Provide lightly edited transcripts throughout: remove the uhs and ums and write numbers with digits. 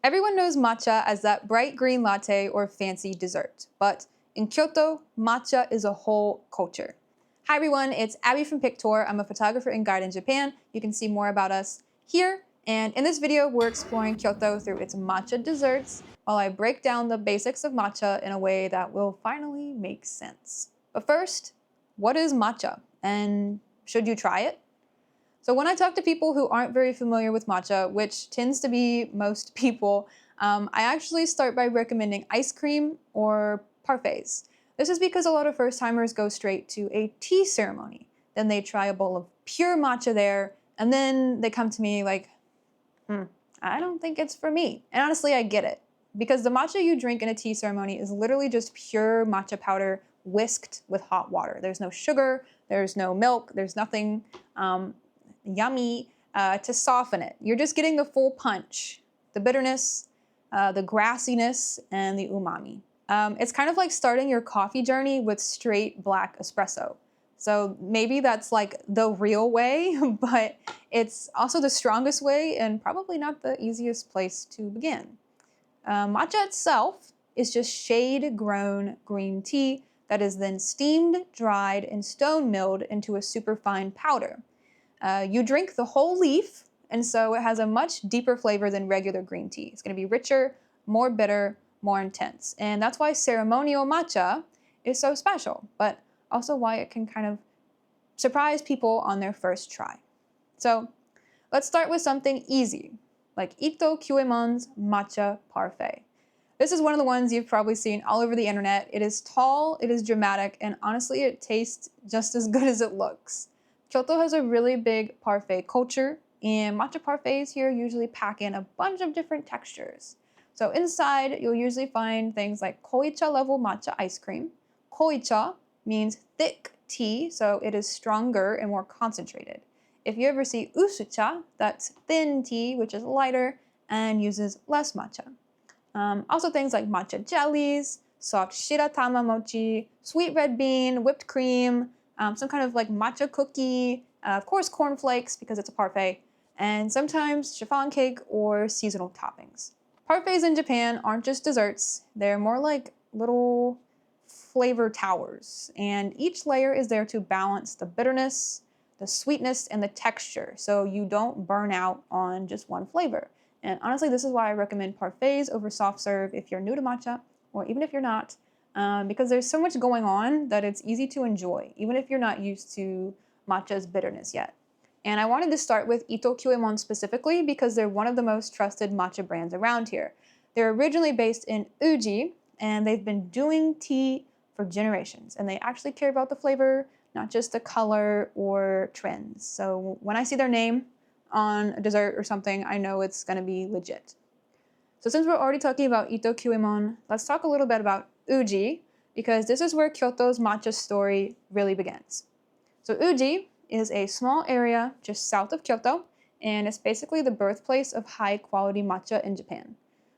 Everyone knows matcha as that bright green latte or fancy dessert, but in Kyoto, matcha is a whole culture. Hi everyone, it's Abby from Pictour. I'm a photographer and guide in Japan. You can see more about us here. And in this video, we're exploring Kyoto through its matcha desserts while I break down the basics of matcha in a way that will finally make sense. But first, what is matcha? And should you try it? So when I talk to people who aren't very familiar with matcha, which tends to be most people, I actually start by recommending ice cream or parfaits. This is because a lot of first-timers go straight to a tea ceremony. Then they try a bowl of pure matcha there, and then they come to me like, I don't think it's for me. And honestly, I get it. Because the matcha you drink in a tea ceremony is literally just pure matcha powder whisked with hot water. There's no sugar, there's no milk, there's nothing yummy to soften it. You're just getting the full punch, the bitterness, the grassiness, and the umami. It's kind of like starting your coffee journey with straight black espresso. So maybe that's like the real way, but it's also the strongest way and probably not the easiest place to begin. Matcha itself is just shade-grown green tea that is then steamed, dried, and stone milled into a superfine powder. You drink the whole leaf, and so it has a much deeper flavor than regular green tea. It's going to be richer, more bitter, more intense. And that's why ceremonial matcha is so special, but also why it can kind of surprise people on their first try. So let's start with something easy, like Itoh Kyuemon's matcha parfait. This is one of the ones you've probably seen all over the internet. It is tall, it is dramatic, and honestly, it tastes just as good as it looks. Kyoto has a really big parfait culture, and matcha parfaits here usually pack in a bunch of different textures. So inside, you'll usually find things like Hojicha level matcha ice cream. Hojicha means thick tea, so it is stronger and more concentrated. If you ever see Usucha, that's thin tea, which is lighter and uses less matcha. Also things like matcha jellies, soft shiratama mochi, sweet red bean, whipped cream, some kind of like matcha cookie, of course cornflakes because it's a parfait, and sometimes chiffon cake or seasonal toppings. Parfaits in Japan aren't just desserts, they're more like little flavor towers, and each layer is there to balance the bitterness, the sweetness, and the texture, so you don't burn out on just one flavor. And honestly, this is why I recommend parfaits over soft serve if you're new to matcha, or even if you're not, because there's so much going on that it's easy to enjoy, even if you're not used to matcha's bitterness yet. And I wanted to start with Itoh Kyuemon specifically because they're one of the most trusted matcha brands around here. They're originally based in Uji, and they've been doing tea for generations, and they actually care about the flavor, not just the color or trends. So when I see their name on a dessert or something, I know it's going to be legit. So since we're already talking about Itoh Kyuemon, let's talk a little bit about Uji, because this is where Kyoto's matcha story really begins. So Uji is a small area just south of Kyoto, and it's basically the birthplace of high-quality matcha in Japan.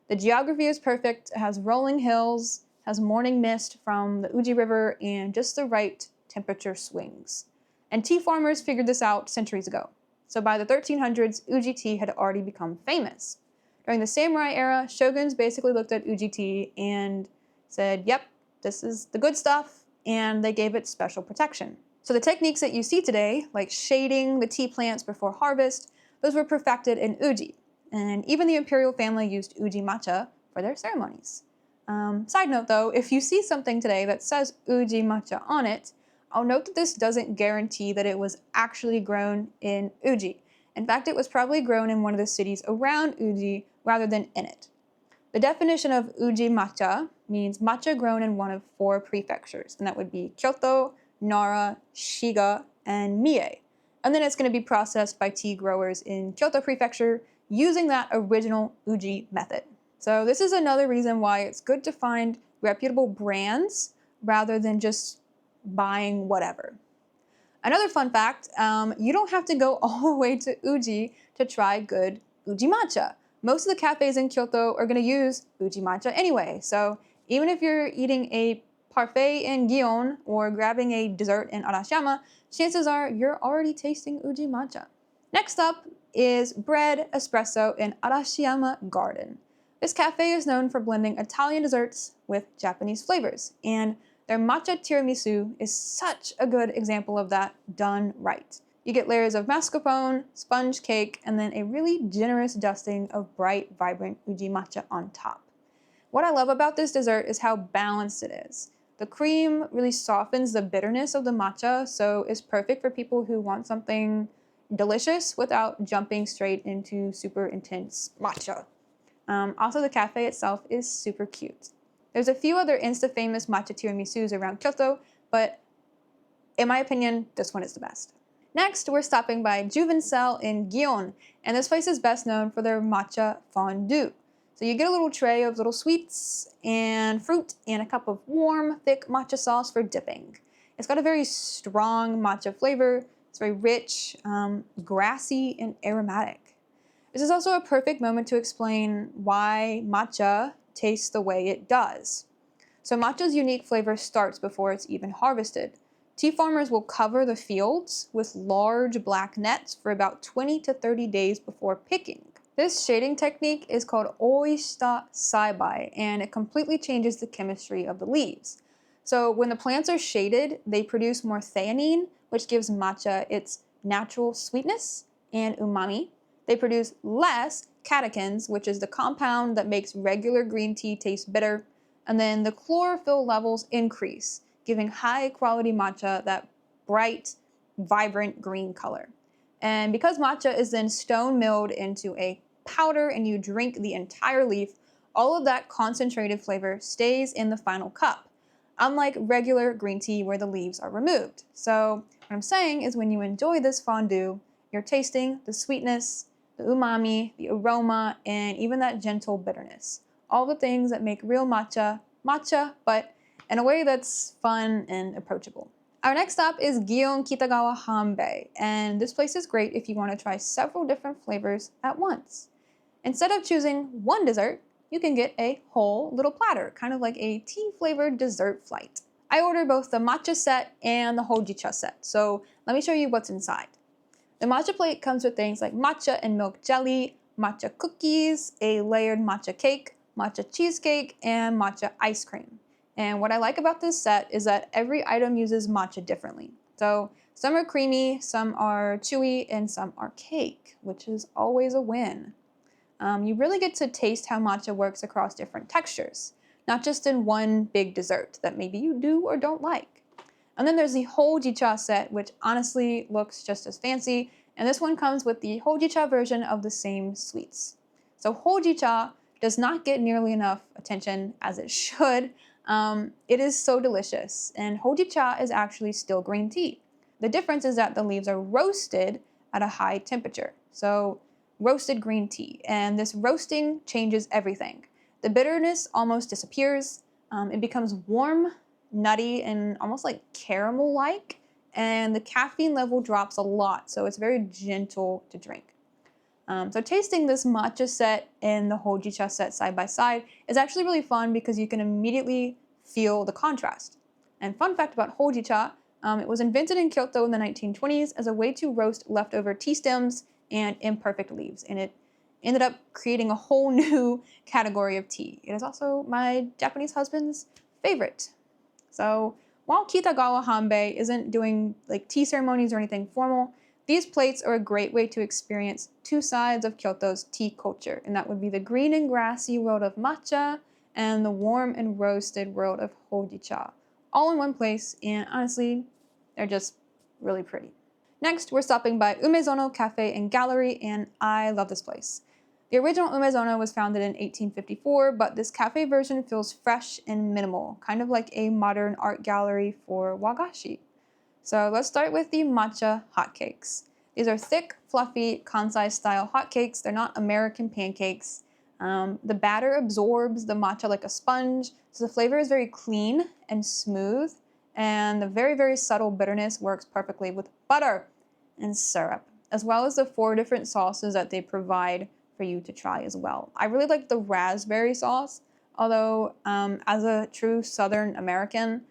The geography is perfect. It has rolling hills, has morning mist from the Uji River, and just the right temperature swings. And tea farmers figured this out centuries ago. So by the 1300s, Uji tea had already become famous. During the samurai era, shoguns basically looked at Uji tea and said, yep, this is the good stuff, and they gave it special protection. So the techniques that you see today, like shading the tea plants before harvest, those were perfected in Uji. And even the imperial family used Uji matcha for their ceremonies. Side note though, if you see something today that says Uji matcha on it, I'll note that this doesn't guarantee that it was actually grown in Uji. In fact, it was probably grown in one of the cities around Uji rather than in it. The definition of Uji matcha means matcha grown in one of 4 prefectures, and that would be Kyoto, Nara, Shiga, and Mie. And then it's going to be processed by tea growers in Kyoto Prefecture using that original Uji method. So this is another reason why it's good to find reputable brands rather than just buying whatever. Another fun fact, you don't have to go all the way to Uji to try good Uji matcha. Most of the cafes in Kyoto are going to use Uji matcha anyway, so even if you're eating a parfait in Gion or grabbing a dessert in Arashiyama, chances are you're already tasting Uji matcha. Next up is bread espresso in Arashiyama Garden. This cafe is known for blending Italian desserts with Japanese flavors, and their matcha tiramisu is such a good example of that done right. You get layers of mascarpone, sponge cake, and then a really generous dusting of bright, vibrant Uji matcha on top. What I love about this dessert is how balanced it is. The cream really softens the bitterness of the matcha, so it's perfect for people who want something delicious without jumping straight into super intense matcha. Also, the cafe itself is super cute. There's a few other insta-famous matcha tiramisus around Kyoto, but in my opinion, this one is the best. Next, we're stopping by Jouvencelle Gion, and this place is best known for their matcha fondue. So you get a little tray of little sweets and fruit and a cup of warm, thick matcha sauce for dipping. It's got a very strong matcha flavor. It's very rich, grassy, and aromatic. This is also a perfect moment to explain why matcha tastes the way it does. So matcha's unique flavor starts before it's even harvested. Tea farmers will cover the fields with large black nets for about 20 to 30 days before picking. This shading technique is called Oishita Saibai, and it completely changes the chemistry of the leaves. So when the plants are shaded, they produce more theanine, which gives matcha its natural sweetness and umami. They produce less catechins, which is the compound that makes regular green tea taste bitter, and then the chlorophyll levels increase, giving high-quality matcha that bright, vibrant green color. And because matcha is then stone milled into a powder and you drink the entire leaf, all of that concentrated flavor stays in the final cup, unlike regular green tea where the leaves are removed. So what I'm saying is when you enjoy this fondue, you're tasting the sweetness, the umami, the aroma, and even that gentle bitterness. All the things that make real matcha, matcha, but in a way that's fun and approachable. Our next stop is Gion Kitagawa Hanbee, and this place is great if you want to try several different flavors at once. Instead of choosing one dessert, you can get a whole little platter, kind of like a tea-flavored dessert flight. I ordered both the matcha set and the Hojicha set, so let me show you what's inside. The matcha plate comes with things like matcha and milk jelly, matcha cookies, a layered matcha cake, matcha cheesecake, and matcha ice cream. And what I like about this set is that every item uses matcha differently. So some are creamy, some are chewy, and some are cake, which is always a win. You really get to taste how matcha works across different textures, not just in one big dessert that maybe you do or don't like. And then there's the Hojicha set, which honestly looks just as fancy, and this one comes with the Hojicha version of the same sweets. So Hojicha does not get nearly enough attention as it should. It is so delicious, and Hojicha is actually still green tea. The difference is that the leaves are roasted at a high temperature, so roasted green tea, and this roasting changes everything. The bitterness almost disappears, it becomes warm, nutty, and almost like caramel-like, and the caffeine level drops a lot, so it's very gentle to drink. So tasting this matcha set and the Hojicha set side by side is actually really fun because you can immediately feel the contrast. And fun fact about Hojicha, it was invented in Kyoto in the 1920s as a way to roast leftover tea stems and imperfect leaves, and it ended up creating a whole new category of tea. It is also my Japanese husband's favorite. So while Kitagawa Hanbee isn't doing like tea ceremonies or anything formal, these plates are a great way to experience two sides of Kyoto's tea culture, and that would be the green and grassy world of matcha and the warm and roasted world of Hojicha, all in one place, and honestly, they're just really pretty. Next, we're stopping by Umezono Café Gallery, and I love this place. The original Umezono was founded in 1854, but this cafe version feels fresh and minimal, kind of like a modern art gallery for wagashi. So let's start with the matcha hotcakes. These are thick, fluffy, Kansai-style hotcakes. They're not American pancakes. The batter absorbs the matcha like a sponge, so the flavor is very clean and smooth, and the very, very subtle bitterness works perfectly with butter and syrup, as well as the 4 different sauces that they provide for you to try as well. I really like the raspberry sauce, although as a true Southern American,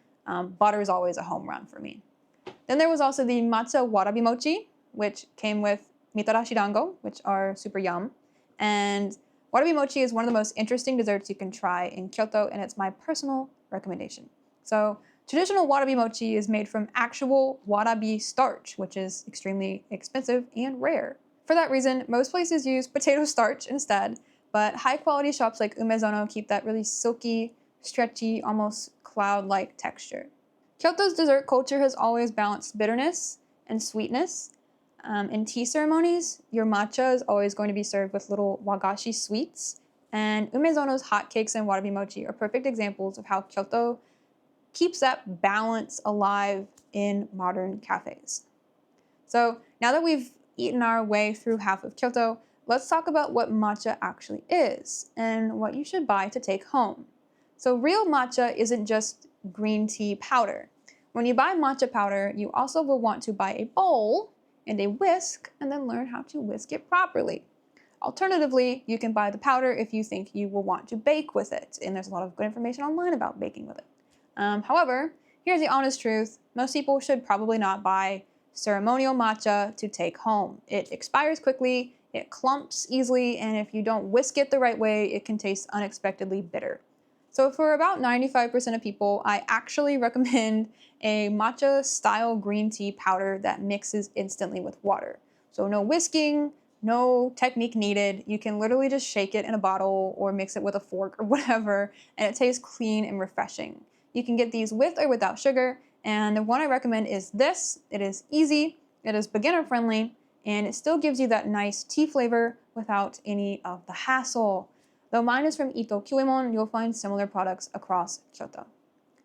butter is always a home run for me. Then there was also the matcha warabimochi, which came with mitarashi dango, which are super yum. And Warabimochi is one of the most interesting desserts you can try in Kyoto, and it's my personal recommendation. So, traditional warabimochi is made from actual warabi starch, which is extremely expensive and rare. For that reason, most places use potato starch instead, but high-quality shops like Umezono keep that really silky, stretchy, almost cloud-like texture. Kyoto's dessert culture has always balanced bitterness and sweetness. In tea ceremonies, your matcha is always going to be served with little wagashi sweets, and Umezono's hotcakes and warabimochi are perfect examples of how Kyoto keeps that balance alive in modern cafes. So now that we've eaten our way through half of Kyoto, let's talk about what matcha actually is and what you should buy to take home. So real matcha isn't just green tea powder. When you buy matcha powder, you also will want to buy a bowl and a whisk, and then learn how to whisk it properly. Alternatively, you can buy the powder if you think you will want to bake with it, and there's a lot of good information online about baking with it. However, here's the honest truth. Most people should probably not buy ceremonial matcha to take home. It expires quickly, it clumps easily, and if you don't whisk it the right way, it can taste unexpectedly bitter. So for about 95% of people, I actually recommend a matcha-style green tea powder that mixes instantly with water. So no whisking, no technique needed. You can literally just shake it in a bottle or mix it with a fork or whatever, and it tastes clean and refreshing. You can get these with or without sugar, and the one I recommend is this. It is easy, it is beginner-friendly, and it still gives you that nice tea flavor without any of the hassle. Though mine is from Itoh Kyuemon, you'll find similar products across Kyoto.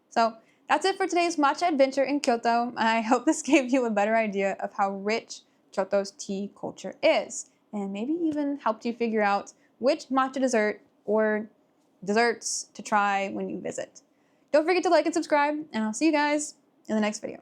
So that's it for today's matcha adventure in Kyoto. I hope this gave you a better idea of how rich Kyoto's tea culture is, and maybe even helped you figure out which matcha dessert or desserts to try when you visit. Don't forget to like and subscribe, and I'll see you guys in the next video.